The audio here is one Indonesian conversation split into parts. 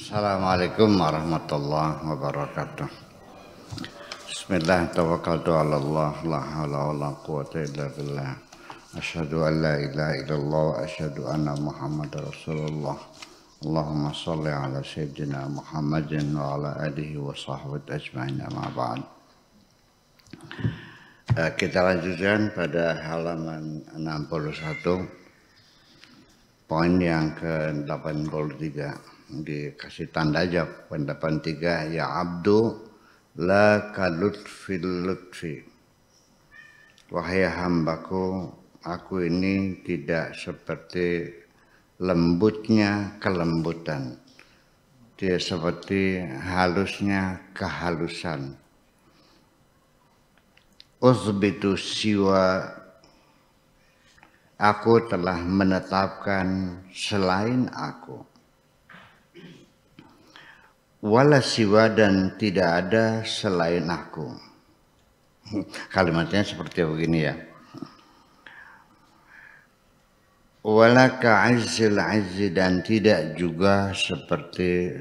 Assalamualaikum warahmatullahi wabarakatuh. Bismillah, tawakkaltu ala Allah, la haula wala quwwata illa billah. Asyhadu an la ilaha illallah wa asyhadu anna Muhammadar Rasulullah. Allahumma shalli ala sayyidina Muhammadin wa ala alihi wa sahbihi ajma'in, amma ba'd. Kita lanjutkan pada halaman 61, poin yang ke-83. Dikasih tanda aja, poin 83, ya abdu la kalutfil lutfi. Wahai hambaku, aku ini tidak seperti lembutnya kelembutan, tidak seperti halusnya kehalusan. Uthbitu siwa, aku telah menetapkan selain aku. Wala siwa, dan tidak ada selain aku. Kalimatnya seperti begini ya. Wala ka'azzil azzi, dan tidak juga seperti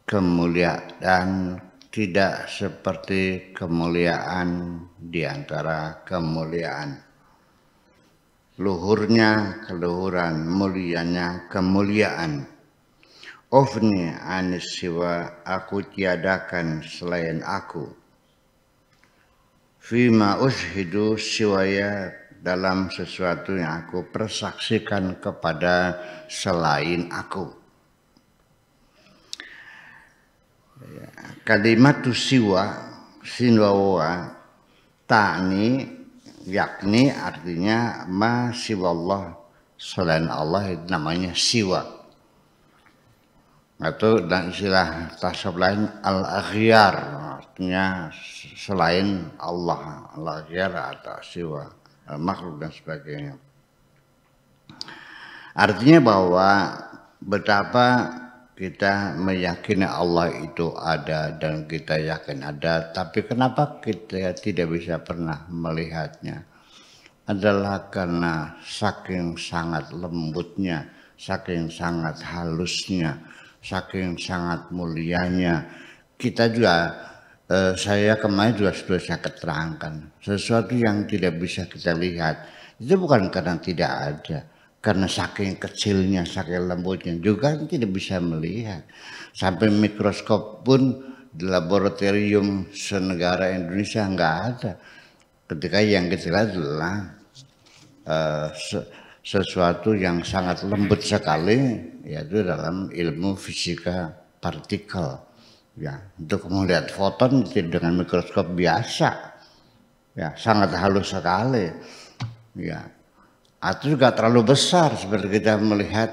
kemuliaan, tidak seperti kemuliaan di antara kemuliaan. Luhurnya keluhuran, mulianya kemuliaan. Ofni anis siwa, aku tiadakan selain aku. Fima ushidu siwaya, dalam sesuatu yang aku persaksikan kepada selain aku. Kalimat siwa, sinwawa, ta'ni, yakni artinya ma siwallah, selain Allah, itu namanya siwa. Atau dan istilah tasawuf lain al-aghyar, artinya selain Allah, al-aghyar atau siwa, makhluk dan sebagainya. Artinya bahwa betapa kita meyakini Allah itu ada dan kita yakin ada, tapi kenapa kita tidak bisa pernah melihatnya? Adalah karena saking sangat lembutnya, saking sangat halusnya, saking sangat mulianya. Kita juga, saya kemarin juga sudah saya keterangkan, sesuatu yang tidak bisa kita lihat itu bukan karena tidak ada, karena saking kecilnya, saking lembutnya juga tidak bisa melihat. Sampai mikroskop pun di laboratorium senegara Indonesia nggak ada. Ketika yang kita lihat adalah sesuatu yang sangat lembut sekali, yaitu dalam ilmu fisika partikel. Ya, untuk melihat foton dengan mikroskop biasa, ya sangat halus sekali. Ya, atau juga terlalu besar seperti kita melihat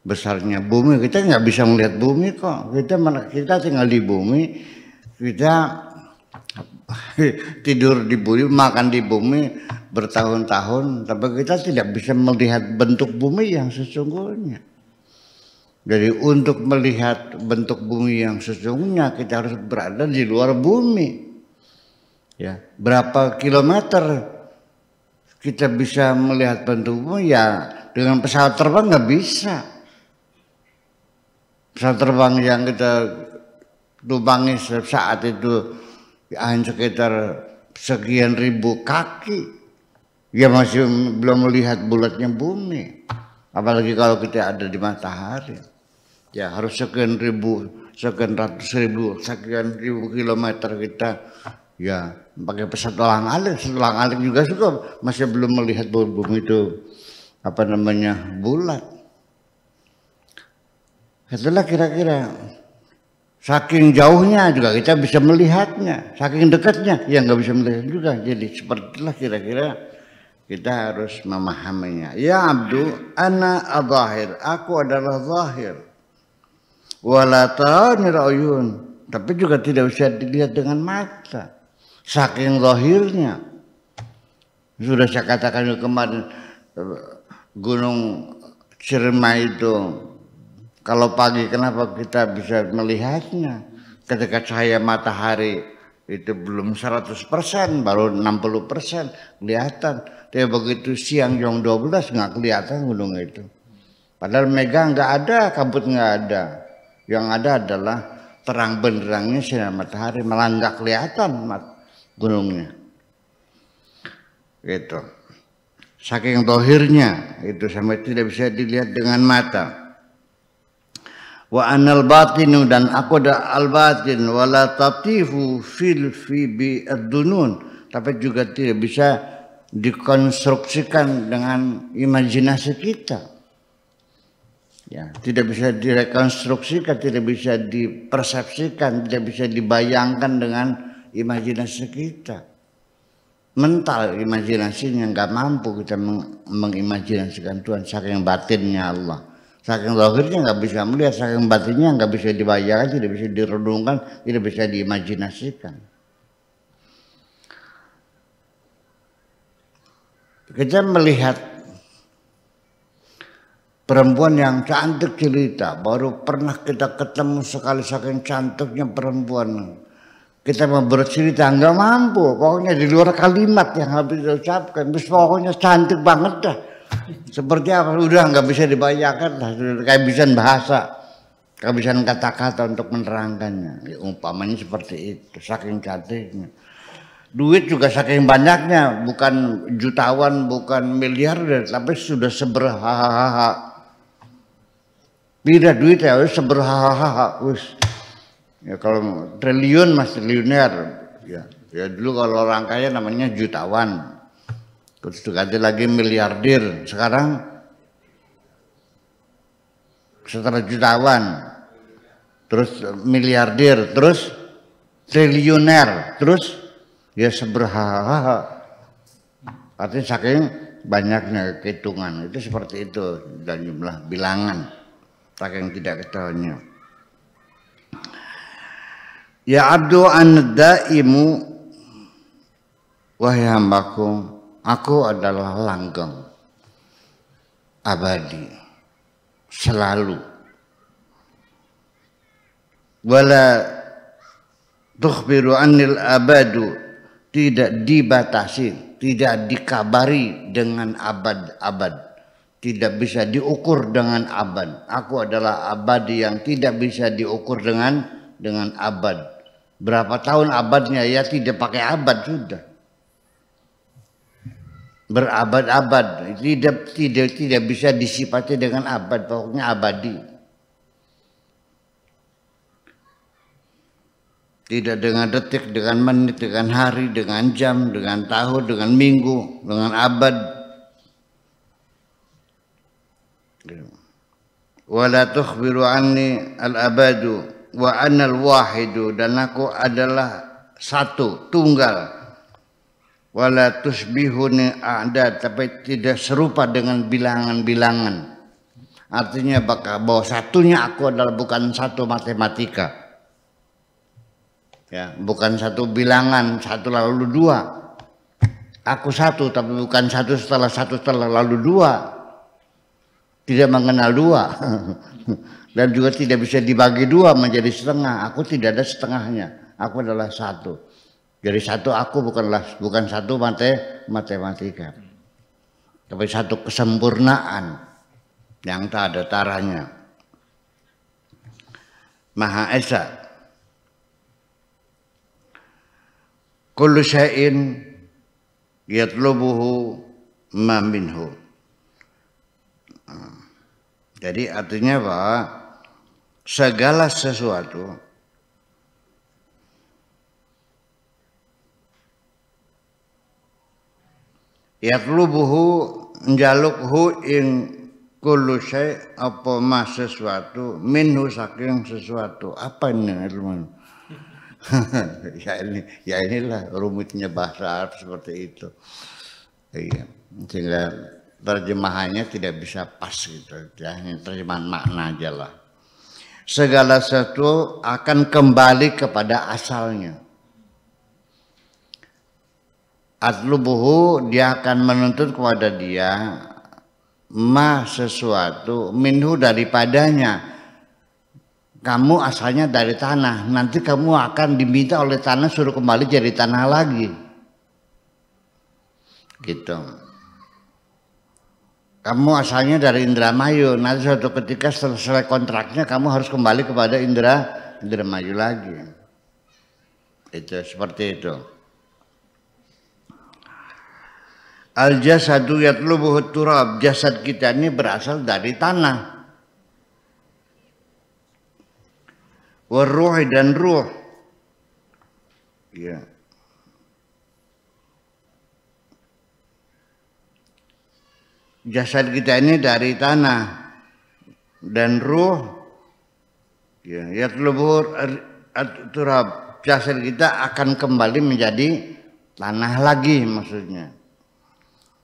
besarnya bumi. Kita nggak bisa melihat bumi kok. Kita tinggal di bumi, kita tidur di bumi, makan di bumi bertahun-tahun, tapi kita tidak bisa melihat bentuk bumi yang sesungguhnya. Jadi untuk melihat bentuk bumi yang sesungguhnya kita harus berada di luar bumi. Ya, berapa kilometer kita bisa melihat bentuk bumi? Ya dengan pesawat terbang nggak bisa. Pesawat terbang yang kita tumpangi saat itu hanya sekitar sekian ribu kaki. Ya masih belum melihat bulatnya bumi, apalagi kalau kita ada di matahari. Ya harus sekian ribu, sekian ratus ribu, sekian ribu kilometer kita ya pakai pesawat ulang-alik. Ulang-alik juga masih belum melihat bumi itu bulat. Itulah kira-kira. Saking jauhnya juga kita bisa melihatnya, saking dekatnya ya nggak bisa melihat juga. Jadi sepertilah kira-kira kita harus memahaminya. Ya abdu, ana adzahir, aku adalah zahir. Wala ta'anir ayun, tapi juga tidak bisa dilihat dengan mata. Saking zahirnya. Sudah saya katakan kemarin, Gunung Ciremai itu kalau pagi kenapa kita bisa melihatnya? Ketika cahaya matahari itu belum 100%, baru 60% kelihatan. Tapi begitu siang jam 12 nggak kelihatan gunung itu. Padahal mega nggak ada, kabut nggak ada. Yang ada adalah terang benderangnya sinar matahari, malah nggak kelihatan gunungnya. Gitu. Saking dohirnya itu sampai tidak bisa dilihat dengan mata. Wa anal batinu, dan aku ada al batin, wala tatifu fil fi bi ad-dunun, tapi juga tidak bisa dikonstruksikan dengan imajinasi kita. Ya, tidak bisa direkonstruksikan, tidak bisa dipersepsikan, tidak bisa dibayangkan dengan imajinasi kita. Mental imajinasinya nggak mampu kita mengimajinasikan Tuhan, saking batinnya Allah. Saking zahirnya nggak bisa melihat, saking batinnya nggak bisa dibayangkan, tidak bisa direnungkan, tidak bisa diimajinasikan. Kita melihat perempuan yang cantik jelita, baru pernah kita ketemu sekali, saking cantiknya perempuan. Kita mau bercerita nggak mampu, pokoknya di luar kalimat yang habis diucapkan, terus pokoknya cantik banget dah. Seperti apa? Udah nggak bisa dibayangkan lah, kehabisan bahasa, kehabisan kata-kata untuk menerangkannya. Ya, umpamanya seperti itu, saking cantiknya. Duit juga saking banyaknya, bukan jutawan, bukan miliarder, tapi sudah seberhahaha. Beda duit ya, seberhahaha, wis. Ya kalau triliun masih triliuner, ya dulu kalau orang kaya namanya jutawan, terus diganti lagi miliarder. Sekarang setelah jutawan, terus miliarder, terus triliuner, terus ya seberhahaha. Artinya saking banyaknya hitungan, itu seperti itu, dan jumlah bilangan saking tidak ketahuannya. Ya abdu an-daimu, wahai hambaku, aku adalah langgeng, abadi, selalu. Wala tukhbiru anil abadu, tidak dibatasi, tidak dikabari dengan abad-abad, tidak bisa diukur dengan abad. Aku adalah abadi yang tidak bisa diukur dengan abad. Berapa tahun abadnya? Ya tidak pakai abad sudah. Berabad-abad, tidak bisa disifati dengan abad, pokoknya abadi. Tidak dengan detik, dengan menit, dengan hari, dengan jam, dengan tahun, dengan minggu, dengan abad. Wala tukhbiru anni al-abadu wa anal wahidu, dan aku adalah satu, tunggal. Wala tusbihuni a'dad, tapi tidak serupa dengan bilangan-bilangan. Artinya bahwa satunya aku adalah bukan satu matematika. Ya, bukan satu bilangan, satu lalu dua. Aku satu, tapi bukan satu setelah lalu dua. Tidak mengenal dua. Dan juga tidak bisa dibagi dua menjadi setengah. Aku tidak ada setengahnya. Aku adalah satu. Jadi satu aku bukan satu matematika. Tapi satu kesempurnaan yang tak ada taranya. Maha Esa. Kullu syai'in yatlubuhu ma minhu. Jadi artinya bahwa segala sesuatu yatlubuhu njalukhu ing kullu syai' apa mas sesuatu minhu saking sesuatu. Apa ini ilmu? ya inilah rumitnya bahasa Arab seperti itu. Iya, sehingga terjemahannya tidak bisa pas gitu ya, terjemahan makna aja lah. Segala sesuatu akan kembali kepada asalnya. Atlubuhu, dia akan menuntut kepada dia ma sesuatu minhu daripadanya. Kamu asalnya dari tanah, nanti kamu akan diminta oleh tanah suruh kembali jadi tanah lagi. Gitu. Kamu asalnya dari Indramayu, nanti suatu ketika selesai kontraknya kamu harus kembali kepada Indramayu lagi. Itu seperti itu. Al jasadu yatlubuhu turab, jasad kita ini berasal dari tanah. Waruhi dan ruh. Ya. Jasad kita ini dari tanah dan ruh. Ya, yatlubuhu turab, jasad kita akan kembali menjadi tanah lagi maksudnya.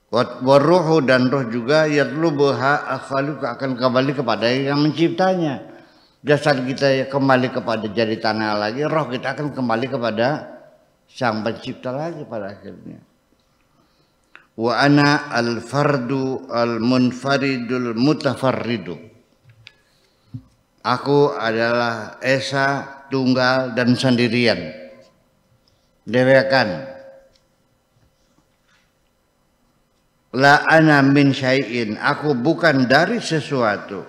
Waruhu dan roh juga yatlubuha al-khaliq akan kembali kepada yang menciptanya. Jasad kita kembali kepada jadi tanah lagi, roh kita akan kembali kepada sang pencipta lagi pada akhirnya. Wa ana al-fardu al-munfaridul mutafarridu. Aku adalah esa, tunggal dan sendirian. Dewekan. La ana min syai'in, aku bukan dari sesuatu.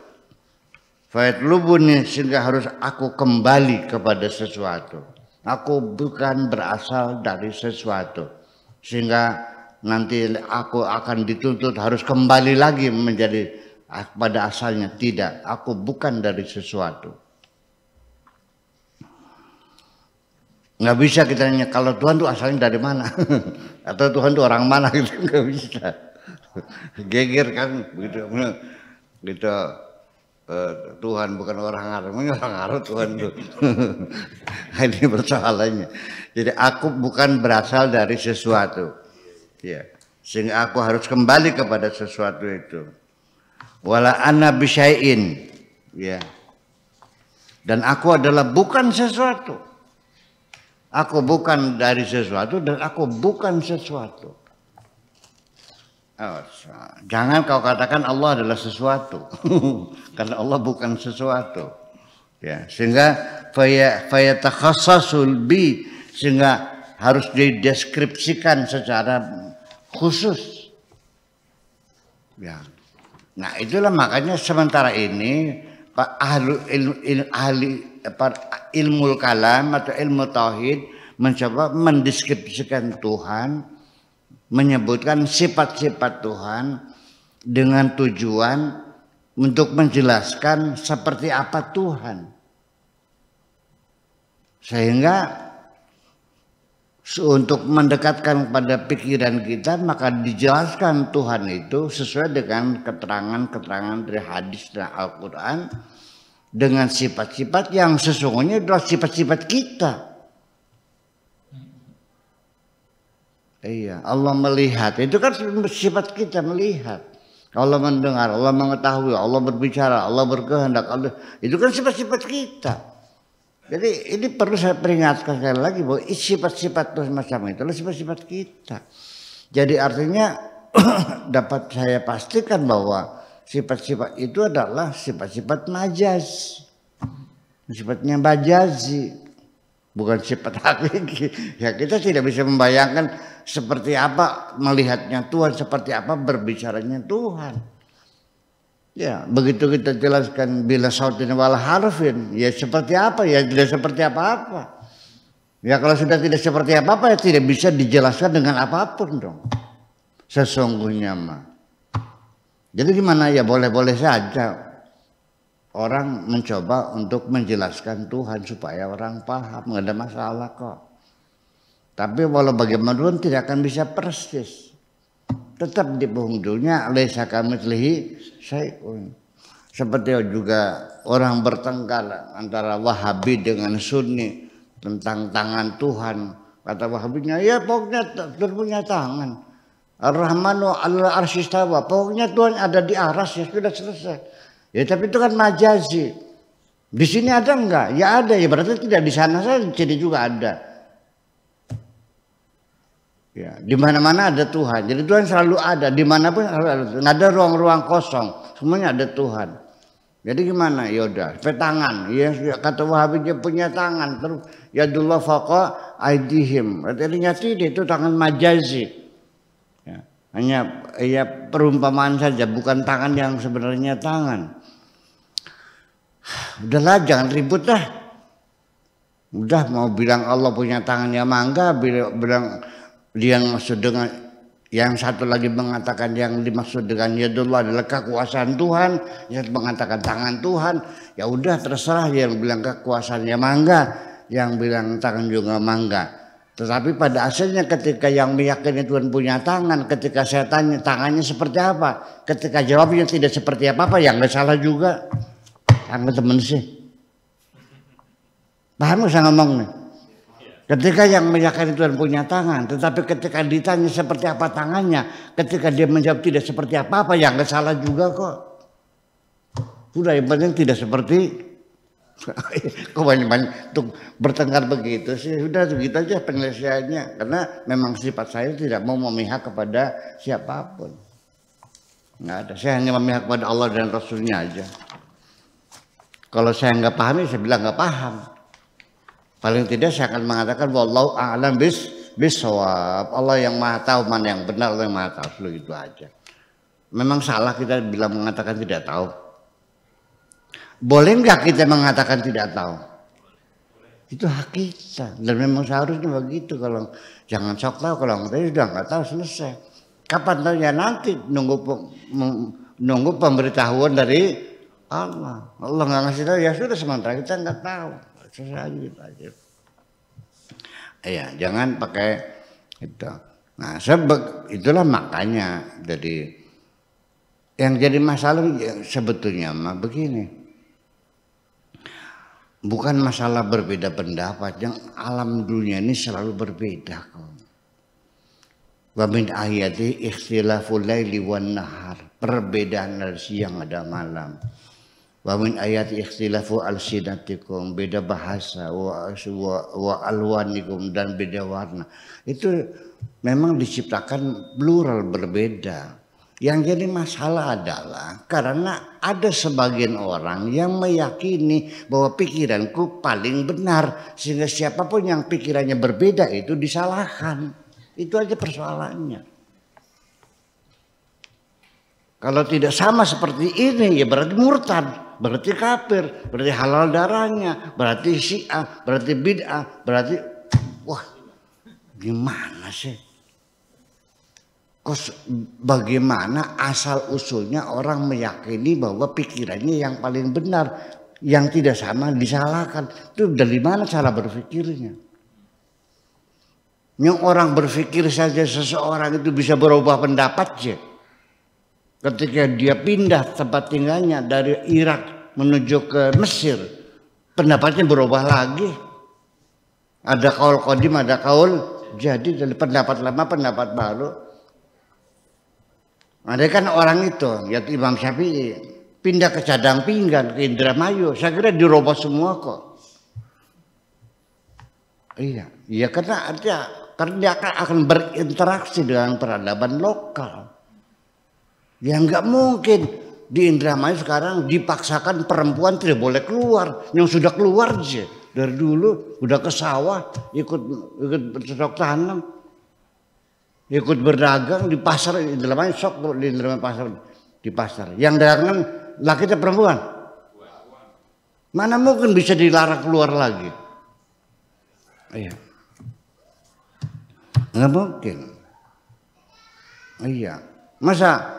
Fayatlubuni, sehingga harus aku kembali kepada sesuatu. Aku bukan berasal dari sesuatu, sehingga nanti aku akan dituntut harus kembali lagi menjadi pada asalnya. Tidak, aku bukan dari sesuatu. Nggak bisa kita nanya kalau Tuhan itu asalnya dari mana atau Tuhan itu orang mana, gitu nggak bisa. Geger kan begitu, gitu. Tuhan bukan orang Arab, orang Arab Tuhan itu. Ini persoalannya. Jadi aku bukan berasal dari sesuatu, ya, sehingga aku harus kembali kepada sesuatu itu. Wala ana bisyai'in, ya. Dan aku adalah bukan sesuatu. Aku bukan dari sesuatu dan aku bukan sesuatu. Oh, jangan kau katakan Allah adalah sesuatu, karena Allah bukan sesuatu. Ya, sehingga fayatakhasasul bi, sehingga harus dideskripsikan secara khusus. Ya. Nah, itulah makanya sementara ini ahli ilmu kalam atau ilmu tauhid mencoba mendeskripsikan Tuhan, menyebutkan sifat-sifat Tuhan dengan tujuan untuk menjelaskan seperti apa Tuhan. Sehingga untuk mendekatkan pada pikiran kita, maka dijelaskan Tuhan itu sesuai dengan keterangan-keterangan dari hadis dan Al-Quran dengan sifat-sifat yang sesungguhnya adalah sifat-sifat kita. Iya, Allah melihat, itu kan sifat kita melihat. Allah mendengar, Allah mengetahui, Allah berbicara, Allah berkehendak, Allah, itu kan sifat-sifat kita. Jadi ini perlu saya peringatkan sekali lagi bahwa sifat-sifat macam itu adalah sifat-sifat kita. Jadi artinya dapat saya pastikan bahwa sifat-sifat itu adalah sifat-sifat majaz, sifatnya majazi. Bukan sifat hakiki. Ya, kita tidak bisa membayangkan seperti apa melihatnya Tuhan, seperti apa berbicaranya Tuhan. Ya, begitu kita jelaskan bila sautin wal harfin, ya seperti apa? Ya tidak seperti apa-apa. Ya kalau sudah tidak seperti apa-apa, ya tidak bisa dijelaskan dengan apapun dong. Sesungguhnya mah. Jadi gimana ya, boleh-boleh saja orang mencoba untuk menjelaskan Tuhan supaya orang paham, nggak ada masalah kok. Tapi walau bagaimanapun tidak akan bisa persis. Tetap di penghujungnya laisa kamitslihi syai'un. Seperti juga orang bertengkar antara Wahabi dengan Sunni tentang tangan Tuhan. Kata Wahabinya, ya pokoknya Tuhan punya tangan. Ar-Rahmanu 'alal arsy istawa. Pokoknya Tuhan ada di aras, ya sudah selesai. Ya tapi itu kan majazi. Di sini ada enggak? Ya ada, ya berarti tidak di sana saja, jadi juga ada. Ya, di mana-mana ada Tuhan. Jadi Tuhan selalu ada, dimanapun selalu ada. Nggak ada ruang-ruang kosong, semuanya ada Tuhan. Jadi gimana? Ya udah, tangan. Ya kata Wahabi dia punya tangan. Terus yadullah faqa aidihim. Artinya tidak, itu tangan majazi. Ya. hanya ya perumpamaan saja, bukan tangan yang sebenarnya tangan. Udahlah, jangan ribut dah. Udah mau bilang Allah punya tangan ya mangga, bilang dia yang maksud dengan yang satu lagi mengatakan yang dimaksud dengan yadullah adalah kekuasaan Tuhan, yang mengatakan tangan Tuhan. Ya udah terserah, yang bilang kekuasaannya mangga, yang bilang tangan juga mangga. Tetapi pada asalnya ketika yang meyakini Tuhan punya tangan, ketika saya tanya tangannya seperti apa, ketika jawabnya tidak seperti apa-apa, ya nggak salah juga. Yang temen sih, paham nggak saya ngomong nih? Ketika yang meyakini Tuhan punya tangan, tetapi ketika ditanya seperti apa tangannya, ketika dia menjawab tidak seperti apa-apa, ya nggak salah juga kok. Sudah, yang penting tidak seperti. Kok banyak-banyak untuk bertengkar begitu sih? Sudah begitu aja penyelesaiannya. Karena memang sifat saya tidak mau memihak kepada siapapun. Nggak ada. Saya hanya memihak kepada Allah dan Rasulnya aja. Kalau saya nggak pahami, saya bilang nggak paham. Paling tidak saya akan mengatakan wallahu a'lam bis-shawab. Allah yang maha tahu mana yang benar, Allah yang maha tahu. Itu aja. Memang salah kita bilang mengatakan tidak tahu. Boleh nggak kita mengatakan tidak tahu? Itu hak kita dan memang seharusnya begitu. Kalau jangan sok tahu, kalau kita sudah nggak tahu selesai. Kapan tahu ya nanti nunggu pemberitahuan dari Allah. Allah nggak ngasih tahu ya sudah, sementara kita nggak tahu. Selesai gitu aja. Ya jangan pakai itu. Nah itulah makanya jadi yang jadi masalah ya, sebetulnya mah begini. Bukan masalah berbeda pendapat, yang alam dunia ini selalu berbeda kok. Wa min ayati ikhtilaful laili wan nahar, perbedaan dari siang ada malam. Wa min ayati ikhtilafu alsinatikum, beda bahasa, wa alwanikum, dan beda warna. Itu memang diciptakan plural, berbeda. Yang jadi masalah adalah karena ada sebagian orang yang meyakini bahwa pikiranku paling benar, sehingga siapapun yang pikirannya berbeda itu disalahkan. Itu aja persoalannya. Kalau tidak sama seperti ini ya berarti murtad, berarti kafir, berarti halal darahnya, berarti syiah, berarti bid'ah, berarti wah gimana sih? Bagaimana asal usulnya orang meyakini bahwa pikirannya yang paling benar, yang tidak sama disalahkan? Itu dari mana cara berpikirnya? Yang orang berpikir saja seseorang itu bisa berubah pendapat sih. Ketika dia pindah tempat tinggalnya dari Irak menuju ke Mesir, pendapatnya berubah lagi. Ada kaul qadim, ada kaul jadi, dari pendapat lama pendapat baru. Ada kan orang itu, ya Imam Syafi'i pindah ke Cadang Pinggan, ke Indramayu, saya kira dirubah semua kok. Iya karena dia akan berinteraksi dengan peradaban lokal. Ya nggak mungkin di Indramayu sekarang dipaksakan perempuan tidak boleh keluar, yang sudah keluar aja dari dulu udah ke sawah ikut bercocok tanam. Ikut berdagang di pasar, di dalamnya sok di dalam pasar, di pasar. Yang dagangan laki atau perempuan? Mana mungkin bisa dilarang keluar lagi? Iya, nggak mungkin. Iya, masa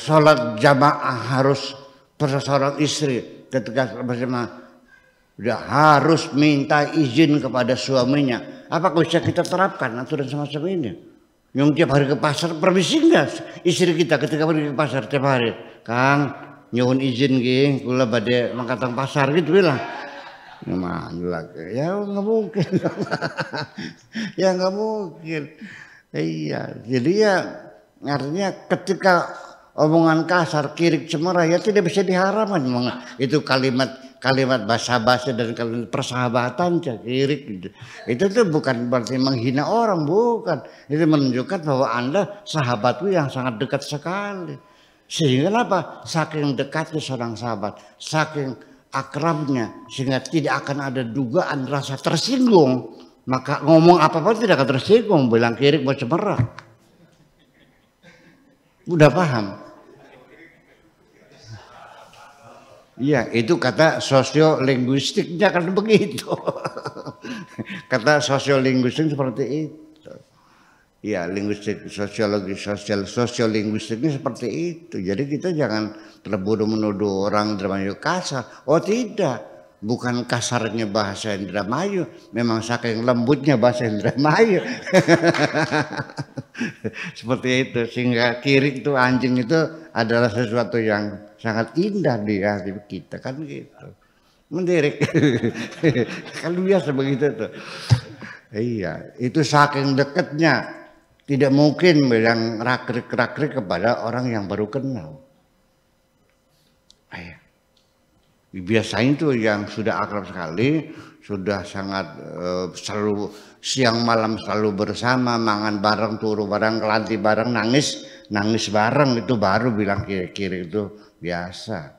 sholat jamaah harus seorang istri ketika bersama udah harus minta izin kepada suaminya? Apakah bisa kita terapkan aturan semacam ini? Yang tiap hari ke pasar, permisi enggak istri kita ketika pergi ke pasar tiap hari? Kang, nyuwun izin nggih, kula badhe mangkatang pasar gitu bilang. Ya nggak mungkin. Ya nggak mungkin. Iya, jadi ya artinya ketika omongan kasar, kirik cemara ya tidak bisa diharamkan. Itu kalimat basa-basi dan kalimat persahabatan kirik gitu. Itu tuh bukan berarti menghina orang, bukan. Itu menunjukkan bahwa Anda sahabatku yang sangat dekat sekali. Sehingga apa? Saking dekatnya seorang sahabat, saking akrabnya, sehingga tidak akan ada dugaan rasa tersinggung. Maka ngomong apa-apa tidak akan tersinggung, bilang kirik mau cemara. Udah paham? Iya, itu kata sosiolinguistiknya kan begitu. Kata sosiolinguistik seperti itu. Iya, linguistik, sosiologi, sosiolinguistiknya seperti itu. Jadi kita jangan terburu menuduh orang Indramayu kasar. Oh tidak, bukan kasarnya bahasa Indramayu, memang saking lembutnya bahasa Indramayu. Seperti itu, sehingga kiri itu anjing itu adalah sesuatu yang sangat indah di hati kita kan gitu. Mendirik. Kan biasa begitu tuh. Iya, itu saking dekatnya. Tidak mungkin bilang rakrik-rakrik kepada orang yang baru kenal. Iya. Biasanya itu yang sudah akrab sekali, sudah sangat selalu siang malam selalu bersama, mangan bareng, turu bareng, kelanti bareng, nangis bareng, itu baru bilang kiri-kiri itu biasa.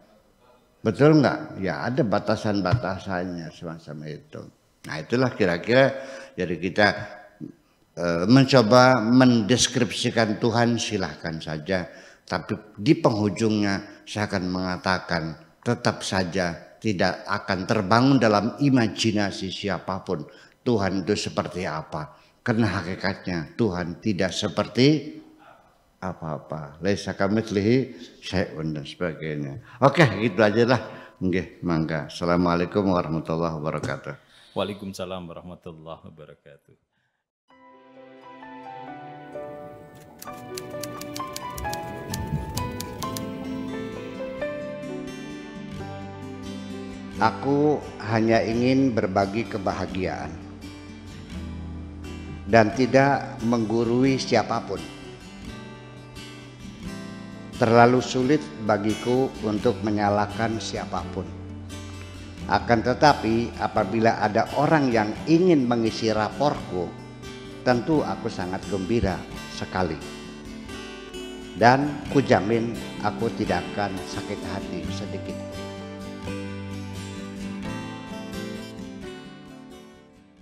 Betul nggak? Ya ada batasan-batasannya semacam itu. Nah itulah kira-kira jadi kita mencoba mendeskripsikan Tuhan silahkan saja. Tapi di penghujungnya saya akan mengatakan tetap saja tidak akan terbangun dalam imajinasi siapapun Tuhan itu seperti apa. Karena hakikatnya Tuhan tidak seperti apa-apa. Laisa kamitslihi syai'un dan sebagainya. Oke, itu aja lah. Nggih, mangga. Assalamualaikum warahmatullahi wabarakatuh. Waalaikumsalam warahmatullahi wabarakatuh. Aku hanya ingin berbagi kebahagiaan dan tidak menggurui siapapun. Terlalu sulit bagiku untuk menyalahkan siapapun. Akan tetapi apabila ada orang yang ingin mengisi raporku, tentu aku sangat gembira sekali. Dan kujamin aku tidak akan sakit hati sedikit.